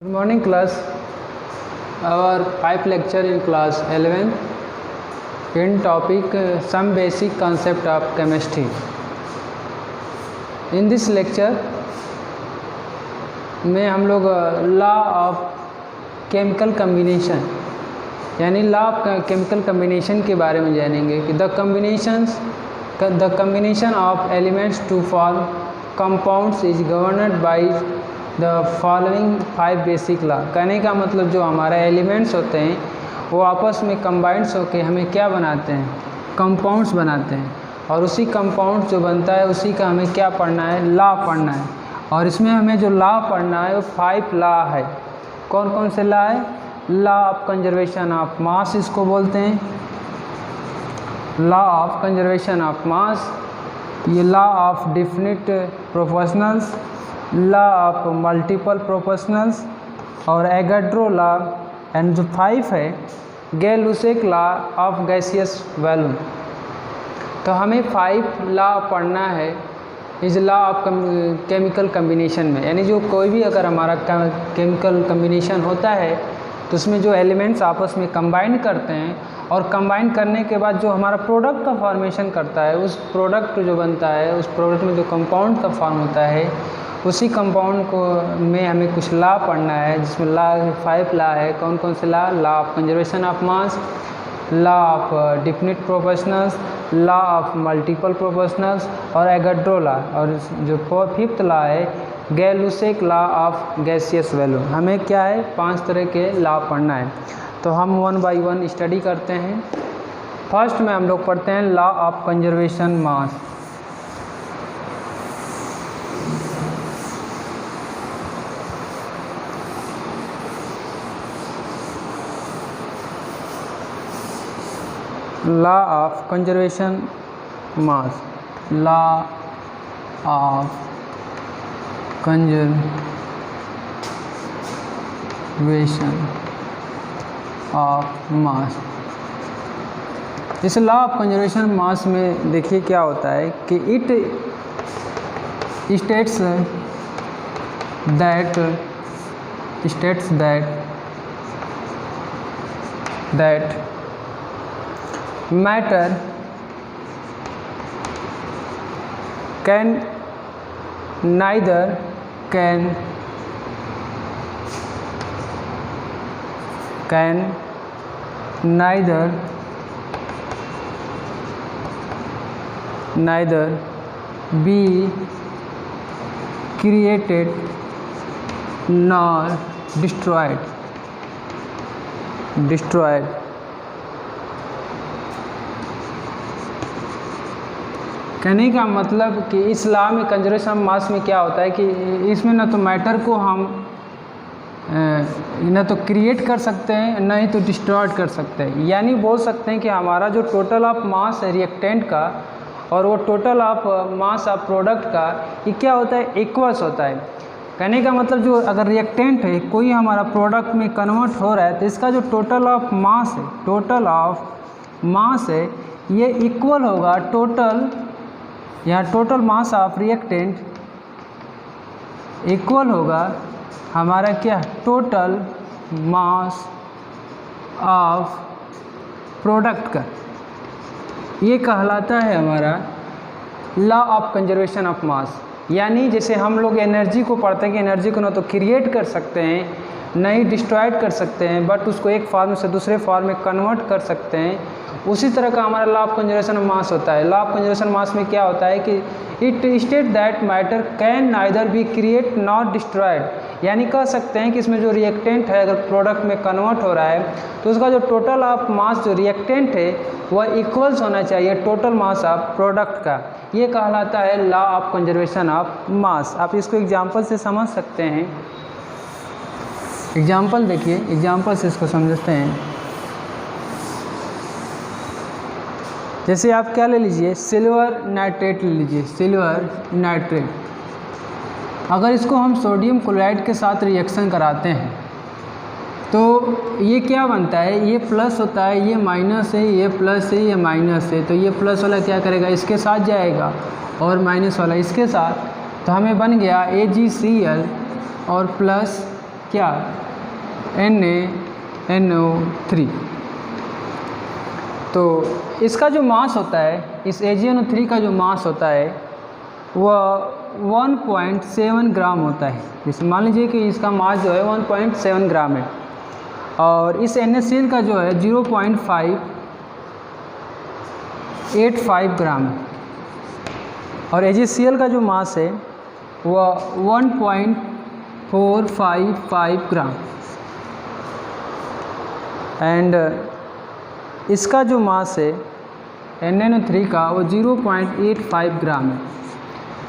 Good morning class. Our 5th lecture in class 11 in topic some basic concept of chemistry. In this lecture में हम लोग law of chemical combination यानी law of chemical combination के बारे में जानेंगे कि the combination of elements to form compounds is governed by the following 5 basic law. कहने का मतलब जो हमारे एलिमेंट्स होते हैं वो आपस में कंबाइंड्स होकर हमें क्या बनाते हैं, कंपाउंड्स बनाते हैं, और उसी कंपाउंड जो बनता है उसी का हमें क्या पढ़ना है, लॉ पढ़ना है। और इसमें हमें जो लॉ पढ़ना है वो 5 लॉ है। कौन कौन से लॉ है? Law of conservation of mass इसको बोलते हैं, law of conservation of mass, ये law of definite proportionals, law of multiple proportionals और एवोगाड्रो लॉ, एंड जो 5 है Gay-Lussac law of gaseous volume. तो हमें 5 लॉ पढ़ना है इस लॉ ऑफ केमिकल कम्बिनेशन में, यानी जो कोई भी अगर हमारा केमिकल कम्बिनेशन होता है तो उसमें जो एलिमेंट्स आपस में कंबाइन करते हैं और कंबाइन करने के बाद जो हमारा प्रोडक्ट का फॉर्मेशन करता है, उस प्रोडक्ट जो बनता है उस प्रोडक्ट में जो कंपाउंड का फॉर्म होता है उसी कंपाउंड को में हमें कुछ लॉ पढ़ना है, जिसमें लॉ 5 लॉ है। कौन कौन से law? Law of conservation of mass, law of definite proportionals, law of multiple proportionals और एवोगाड्रो लॉ, और जो 5th लॉ है Gay-Lussac law of gaseous value. हमें क्या है, 5 तरह के लॉ पढ़ना है। तो हम 1 बाय 1 स्टडी करते हैं। फर्स्ट में हम लोग पढ़ते हैं law of conservation mass. Law of conservation mass, law of conservation of मास। इस लॉ ऑफ कंजर्वेशन मास में देखिए क्या होता है कि it states that matter can neither be created nor destroyed। कहने का मतलब कि इस लॉ में कंजर्वेशन मास में क्या होता है कि इसमें ना तो मैटर को हम ना तो क्रिएट कर सकते हैं ना ही तो डिस्ट्रॉयड कर सकते हैं। यानी बोल सकते हैं कि हमारा जो टोटल ऑफ मास है रिएक्टेंट का और वो total of mass of product का, ये क्या होता है, इक्वल्स होता है। कहने का मतलब जो अगर रिएक्टेंट है कोई हमारा प्रोडक्ट में कन्वर्ट हो रहा है तो इसका जो टोटल ऑफ मास है ये इक्वल होगा total mass of reactant equal होगा हमारा क्या, टोटल मास ऑफ प्रोडक्ट का। ये कहलाता है हमारा लॉ ऑफ कंजर्वेशन ऑफ मास। यानी जैसे हम लोग एनर्जी को पढ़ते हैं कि एनर्जी को ना तो क्रिएट कर सकते हैं ना ही डिस्ट्रॉयड कर सकते हैं, बट उसको एक फॉर्म से दूसरे फॉर्म में कन्वर्ट कर सकते हैं, उसी तरह का हमारा लॉ ऑफ कंजर्वेशन ऑफ मास होता है। लॉ ऑफ कंजर्वेशन मास में क्या होता है कि it state that matter can neither be create not destroyed. यानी कह सकते हैं कि इसमें जो रिएक्टेंट है अगर प्रोडक्ट में कन्वर्ट हो रहा है तो उसका जो टोटल ऑफ मास जो रिएक्टेंट है वह इक्वल्स होना चाहिए टोटल मास ऑफ प्रोडक्ट का। ये कहलाता है लॉ ऑफ कंजर्वेशन ऑफ मास। आप इसको एग्जाम्पल से समझ सकते हैं। एग्जाम्पल देखिए, एग्जाम्पल से इसको समझते हैं। जैसे आप क्या ले लीजिए, सिल्वर नाइट्रेट ले लीजिए, सिल्वर नाइट्रेट। अगर इसको हम सोडियम क्लोराइड के साथ रिएक्शन कराते हैं तो ये क्या बनता है, ये प्लस होता है, ये माइनस है, ये प्लस है, ये माइनस है। तो ये प्लस वाला क्या करेगा, इसके साथ जाएगा और माइनस वाला इसके साथ, तो हमें बन गया AgCl और प्लस क्या NaNO3। तो इसका जो मास होता है, इस AgNO3 का जो मास होता है वह 1.7 ग्राम होता है। जैसे मान लीजिए कि इसका मास जो है 1.7 ग्राम है, और इस NaCl का जो है 0.585 ग्राम है, और AgCl का जो मास है वह 1.455 ग्राम, एंड इसका जो मास है NaNO3 का वो 0.85 ग्राम है।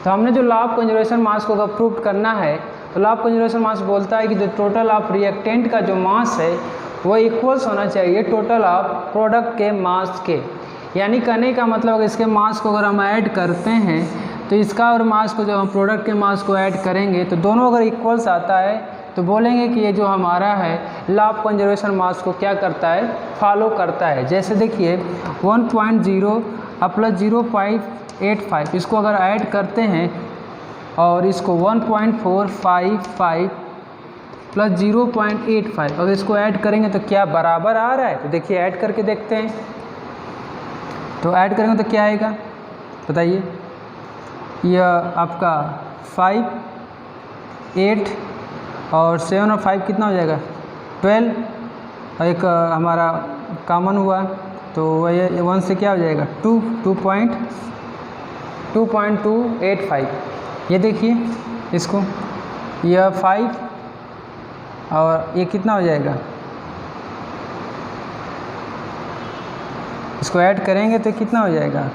तो हमने जो लॉ ऑफ कंजर्वेशन मास को अगर प्रूव करना है तो लॉ ऑफ कंजर्वेशन मास बोलता है कि जो टोटल ऑफ रिएक्टेंट का जो मास है वो इक्वल्स होना चाहिए टोटल ऑफ प्रोडक्ट के मास के। यानी कहने का मतलब अगर इसके मास को अगर हम ऐड करते हैं तो इसका और मास को जब हम प्रोडक्ट के मास को ऐड करेंगे तो दोनों अगर इक्वल्स आता है तो बोलेंगे कि ये जो हमारा है लॉ ऑफ कंजर्वेशन मास को क्या करता है, फॉलो करता है। जैसे देखिए 1.0 प्लस 0.85 इसको अगर ऐड करते हैं और इसको 1.455 प्लस 0.85 अगर इसको ऐड करेंगे तो क्या बराबर आ रहा है? तो देखिए ऐड करके देखते हैं, तो ऐड करेंगे तो क्या आएगा बताइए। यह आपका 5, 8 और 7 और 5 कितना हो जाएगा 12, और एक हमारा कॉमन हुआ तो वह 1 से क्या हो जाएगा 2.285। ये देखिए इसको, यह 5 और ये कितना हो जाएगा, इसको ऐड करेंगे तो कितना हो जाएगा।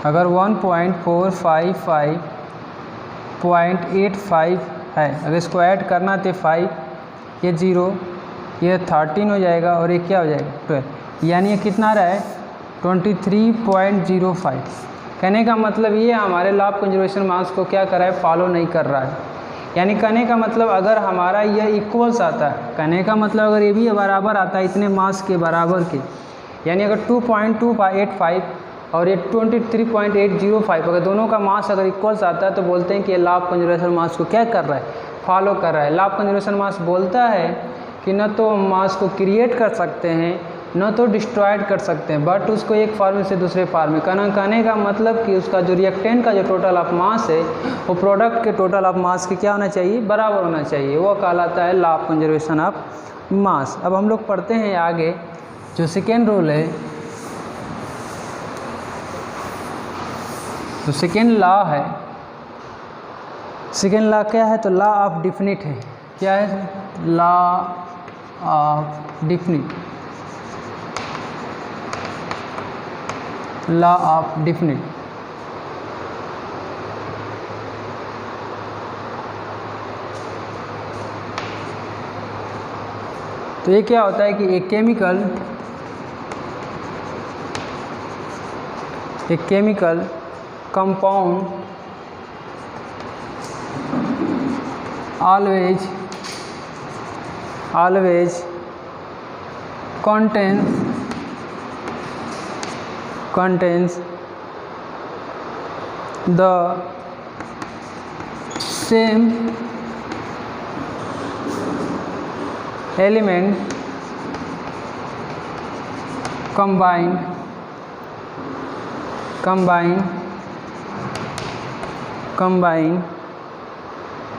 अगर 1.455.85 है, अगर इसको ऐड करना तो 5, ये 0, ये 13 हो जाएगा और ये क्या हो जाएगा 12, यानी ये कितना रहा है 23.05। कहने का मतलब ये हमारे लॉ ऑफ कंजर्वेशन मास को क्या कर रहा है, फॉलो नहीं कर रहा है। यानी कहने का मतलब अगर हमारा यह इक्वल्स आता है, कहने का मतलब अगर ये भी बराबर आता है इतने मास के बराबर के, यानी अगर 2.285 और ये 23.805 अगर दोनों का मास अगर इक्वल्स आता है तो बोलते हैं कि ये लॉ ऑफ कंजर्वेशन मास को क्या कर रहा है, फॉलो कर रहा है। लॉ ऑफ कंजर्वेशन मास बोलता है कि न तो मास को क्रिएट कर सकते हैं न तो डिस्ट्रॉयड कर सकते हैं, बट उसको एक फॉर्म से दूसरे फॉर्म में कहने का मतलब कि उसका जो रिएक्टेंट का जो टोटल ऑफ मास है वो प्रोडक्ट के टोटल ऑफ मास के क्या होना चाहिए, बराबर होना चाहिए। वो कहलाता है लॉ ऑफ कंजर्वेशन ऑफ मास। अब हम लोग पढ़ते हैं आगे जो सेकेंड रूल है, तो सेकेंड लॉ है, सेकेंड लॉ क्या है, तो लॉ ऑफ डिफिनिट है। क्या है, law of definite, law of definite. तो ये क्या होता है कि एक chemical compound always contains the same element combined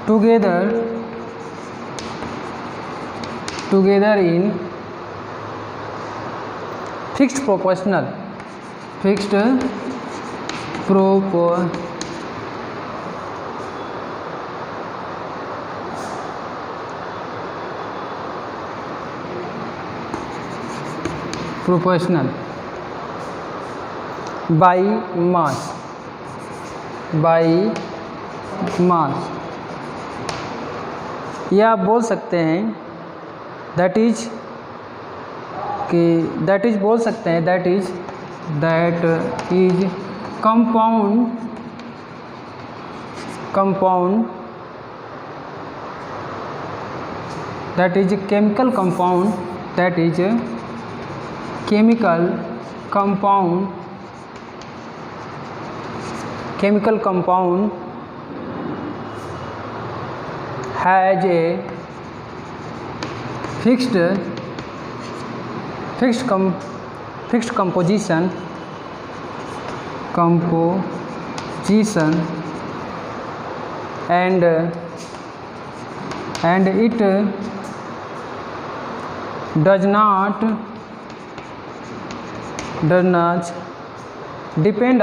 together in fixed proportional by mass, या आप बोल सकते हैं दैट इज बोल सकते हैं that is compound that is chemical compound that has a fixed composition and it does not depend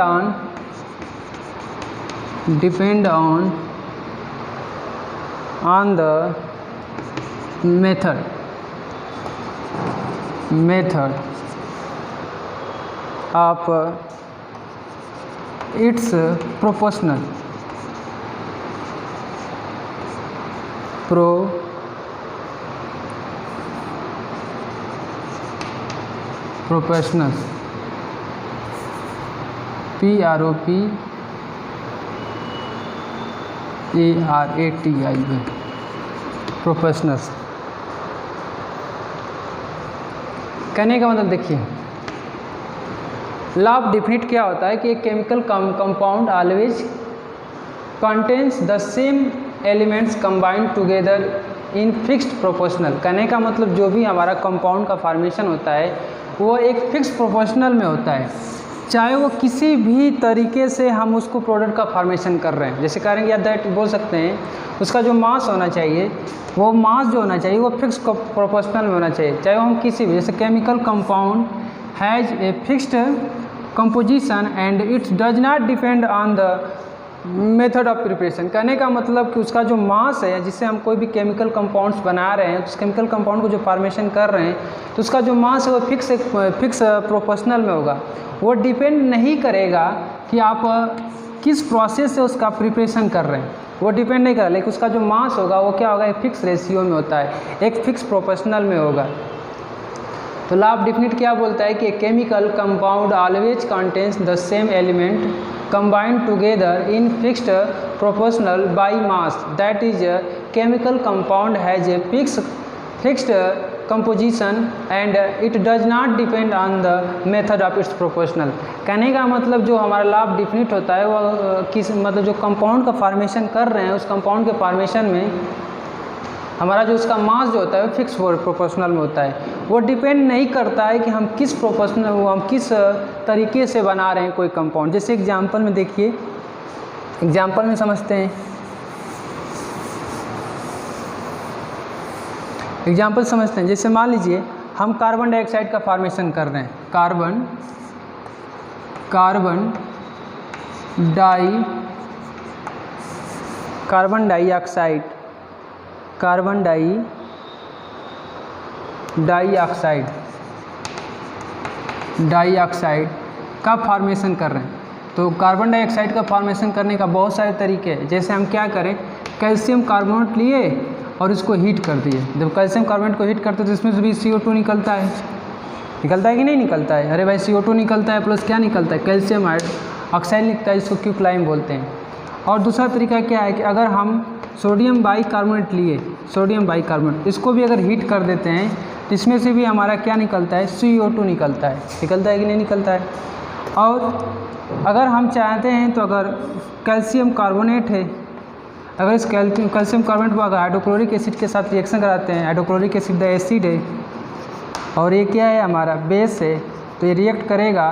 on the method of its proportional प्रोपोर्शनल्स। कहने का मतलब देखिए, लॉ ऑफ डिफिनिट क्या होता है कि एक chemical compound always contains the same elements combined together in fixed proportional. कहने का मतलब जो भी हमारा कंपाउंड का फॉर्मेशन होता है वो एक फिक्स प्रोपोर्शनल में होता है, चाहे वो किसी भी तरीके से हम उसको प्रोडक्ट का फॉर्मेशन कर रहे हैं। जैसे करेंगे या दैट बोल सकते हैं, उसका जो मास होना चाहिए, वो मास जो होना चाहिए वो फिक्स प्रोपोर्शनल में होना चाहिए, चाहे वो हम किसी भी, जैसे chemical compound has a fixed composition and it's does not depend on the method of preparation. कहने का मतलब कि उसका जो मास है, जिससे हम कोई भी केमिकल कंपाउंड्स बना रहे हैं, उस केमिकल कंपाउंड को जो फॉर्मेशन कर रहे हैं, तो उसका जो मास है वो फिक्स प्रोपोर्शनल में होगा। वो डिपेंड नहीं करेगा कि आप किस प्रोसेस से उसका प्रिपरेशन कर रहे हैं, वो डिपेंड नहीं करेगा, लेकिन उसका जो मास होगा वो क्या होगा, एक फिक्स रेशियो में होता है, एक फिक्स प्रोपोर्शनल में होगा। तो लॉ ऑफ डिफिनिट क्या बोलता है कि chemical compound always contains the same element combined together in fixed proportional by mass, that is chemical compound has a fixed composition and it does not depend on the method of its proportional। कहने का मतलब जो हमारा law of definite होता है वो किस मतलब जो कंपाउंड का फॉर्मेशन कर रहे हैं, उस कंपाउंड के फॉर्मेशन में हमारा जो उसका मास जो होता है वो फिक्स प्रोपोर्शनल में होता है। वो डिपेंड नहीं करता है कि हम किस किस तरीके से बना रहे हैं कोई कंपाउंड। जैसे एग्जांपल में देखिए, एग्जांपल में समझते हैं, एग्जांपल समझते हैं। जैसे मान लीजिए हम कार्बन डाइऑक्साइड का फॉर्मेशन कर रहे हैं, कार्बन डाइऑक्साइड का फॉर्मेशन कर रहे हैं। तो कार्बन डाइऑक्साइड का फॉर्मेशन करने का बहुत सारे तरीके हैं। जैसे हम क्या करें, कैल्शियम कार्बोनेट लिए और इसको हीट कर दिए। जब कैल्शियम कार्बोनेट को हीट करते हैं तो इसमें से भी CO2 निकलता है कि नहीं निकलता है? अरे भाई CO2 निकलता है, प्लस क्या निकलता है, कैल्शियम ऑक्साइड निकलता है, जिसको क्यूक्लाइम बोलते हैं। और दूसरा तरीका क्या है कि अगर हम सोडियम बाइकार्बोनेट लिए, सोडियम बाइकार्बोनेट, इसको भी अगर हीट कर देते हैं तो इसमें से भी हमारा क्या निकलता है, CO2 निकलता है कि नहीं निकलता है। और अगर हम चाहते हैं तो अगर कैल्शियम कार्बोनेट है, अगर इस कैल्शियम कार्बोनेट को अगर हाइड्रोक्लोरिक एसिड के साथ रिएक्शन कराते हैं, हाइड्रोक्लोरिक एसिड एसिड है और ये क्या है हमारा बेस है, तो ये रिएक्ट करेगा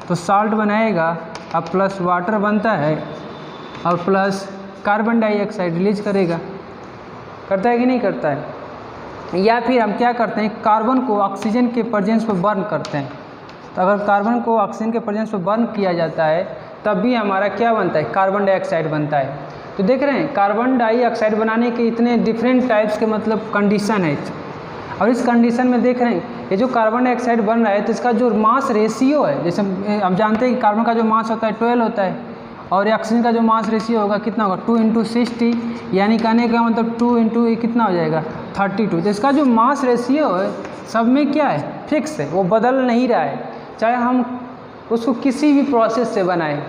तो साल्ट बनाएगा, अब प्लस वाटर बनता है और प्लस कार्बन डाइऑक्साइड रिलीज करेगा। करता है कि नहीं करता है? या फिर हम क्या करते हैं, कार्बन को ऑक्सीजन के प्रेजेंस पर बर्न करते हैं। तो अगर कार्बन को ऑक्सीजन के प्रेजेंस पर बर्न किया जाता है तब भी हमारा क्या बनता है, कार्बन डाइऑक्साइड बनता है। तो देख रहे हैं कार्बन डाइऑक्साइड बनाने के इतने डिफरेंट टाइप्स के मतलब कंडीशन है। और इस कंडीशन में देख रहे हैं ये जो कार्बन डाइऑक्साइड बन रहा है तो इसका जो मास रेशियो है, जैसे हम जानते हैं कि कार्बन का जो मास होता है 12 होता है और ऑक्सीजन का जो मास रेशियो होगा कितना होगा, 2 × 60, यानी कहने का मतलब 2 × कितना हो जाएगा 32। तो इसका जो मास रेशियो है सब में क्या है, फिक्स है, वो बदल नहीं रहा है, चाहे हम उसको किसी भी प्रोसेस से बनाएं,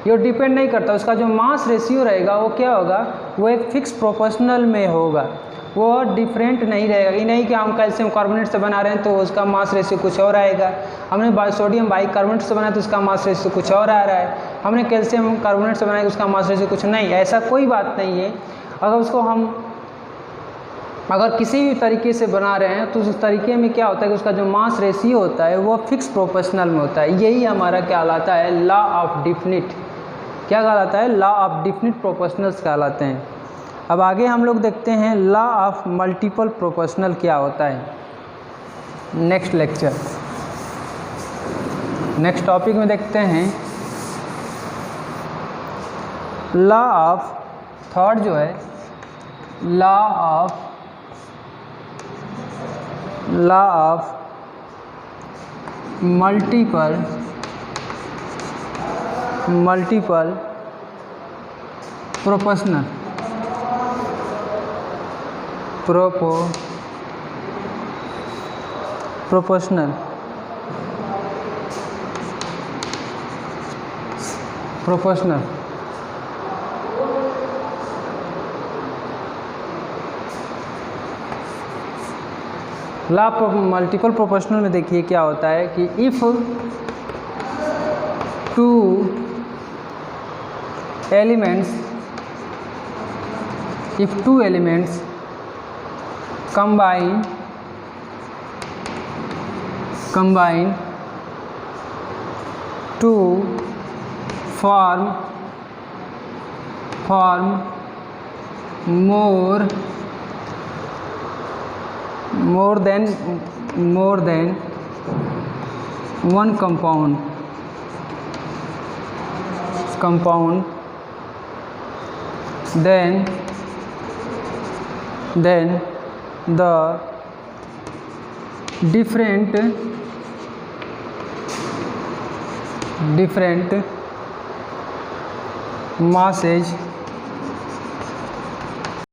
ये डिपेंड नहीं करता। उसका जो मास रेशियो रहेगा वो क्या होगा, वो एक फिक्स प्रोपोर्शनल में होगा, वो डिफरेंट नहीं रहेगा। ये नहीं कि हम कैल्शियम कार्बोनेट से बना रहे हैं तो उसका मास रेशियो कुछ और आएगा, हमने सोडियम बाइकार्बोनेट से बनाया तो उसका मास रेशियो कुछ और आ रहा है, हमने कैल्शियम कार्बोनेट से बनाया तो उसका मास रेशियो कुछ नहीं, ऐसा कोई बात नहीं है। अगर उसको हम अगर किसी भी तरीके से बना रहे हैं तो उस तरीके में क्या होता है कि उसका जो मास रेशियो होता है वो फिक्स प्रोपोर्शनल में होता है। यही हमारा क्या कहलाता है, लॉ ऑफ डिफिनिट, क्या कहलाता है, लॉ ऑफ डिफिनिट प्रोपोर्शनल्स कहलाते हैं। अब आगे हम लोग देखते हैं लॉ ऑफ मल्टीपल प्रोपोर्शनल क्या होता है, नेक्स्ट लेक्चर, नेक्स्ट टॉपिक में देखते हैं लॉ ऑफ, थर्ड जो है law of multiple proportional proportional law of multiple proportional में देखिए क्या होता है कि if two elements combine to form more than one compound, then the different masses